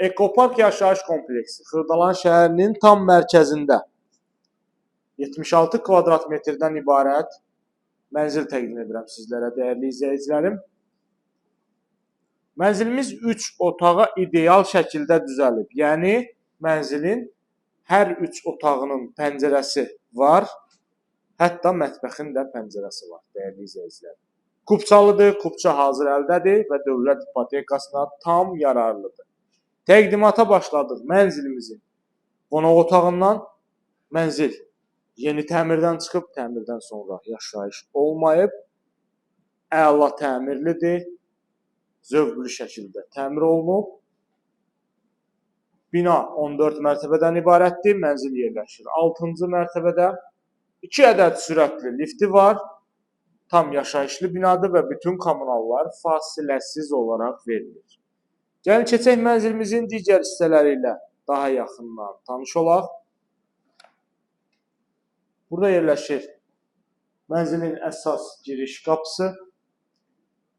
Ekopark yaşayış kompleksi Xırdalan şəhərinin tam mərkəzində 76 kvadrat metrdən ibarət mənzil təqdim edirəm sizlərə, dəyərli izləyicilərim. Mənzilimiz 3 otağa ideal şəkildə düzəlib. Yəni, mənzilin hər 3 otağının pəncərəsi var, hətta mətbəxin də pəncərəsi var, dəyərli izləyicilərim. Kupçalıdır, kupça hazır əldədir və dövlət ipotekasına tam yararlıdır. Təqdimata başladıq mənzilimizin qonaq otağından. Mənzil yeni təmirdən çıxıb, təmirdən sonra yaşayış olmayıb. Əla təmirlidir, zövqlü şəkildə təmir olunub. Bina 14 mərtəbədən ibarətdir, mənzil yerləşir 6-cı mərtəbədə. 2 ədəd sürətli lifti var, tam yaşayışlı binadır və bütün kommunallar fasiləsiz olaraq verilir. Gəlin keçək mənzilimizin digər hissələri ilə daha yaxından tanış olaq. Burada yerləşir mənzilin əsas giriş qapısı.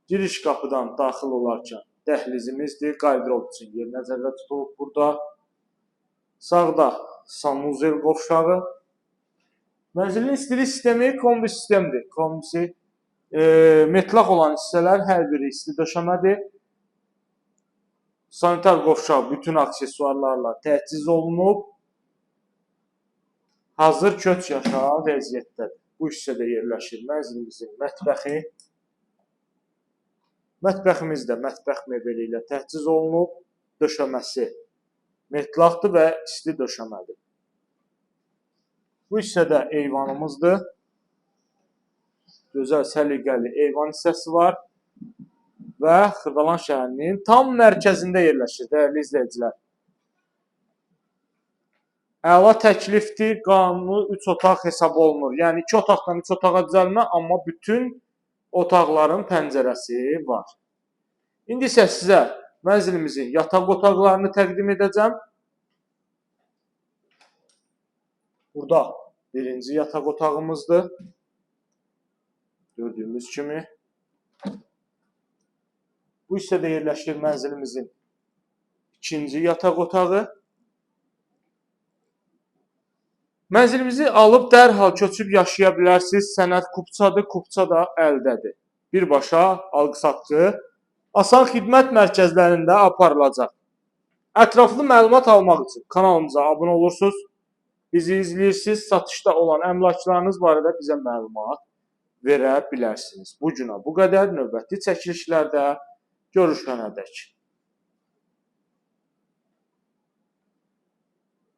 Giriş qapıdan daxil olarkən dəhlizimizdir, qardırop üçün yer nəzərdə tutulub burada. Sağda sanuzel qovşağı. Mənzilin istilik sistemi kombi sistemdir. Kombisi metlaq olan hissələr hər biri isti döşəmədir. Sanitar qovşaq bütün aksesuarlarla təchiz olunub. Hazır köç yaşayan vəziyyətdədir. Bu hissədə yerləşir mənzilimizin mətbəxi. Mətbəximiz də mətbəx mebeli ilə təchiz olunub. Döşəməsi metlaqdır və isti döşəmədir. Bu hissədə eyvanımızdır. Gözəl, səliqəli eyvan hissəsi var. Və Xırdalan şəhərinin tam mərkəzində yerləşir, dəyərli izləyicilər. Əla təklifdir, qanuni 3 otaq hesab olunur. Yəni 2 otaqdan 3 otağa düzəlmə, amma bütün otaqların pəncərəsi var. İndi isə sizə mənzilimizin yataq otaqlarını təqdim edəcəm. Burada birinci yataq otağımızdır. Gördüyümüz kimi. Bu hissədə yerləşir mənzilimizin ikinci yataq otağı. Mənzilimizi alıb dərhal köçüb yaşaya bilərsiniz. Sənəd kupçadır, kupça da əldədir. Birbaşa alqı-satqı asan xidmət mərkəzlərində aparılacaq. Ətraflı məlumat almaq üçün kanalımıza abunə olursunuz. Bizi izləyirsiniz. Satışda olan əmlaklarınız barədə bizə məlumat verə bilərsiniz. Bu günə bu qədər. Növbəti çəkilişlərdə görüşənədək.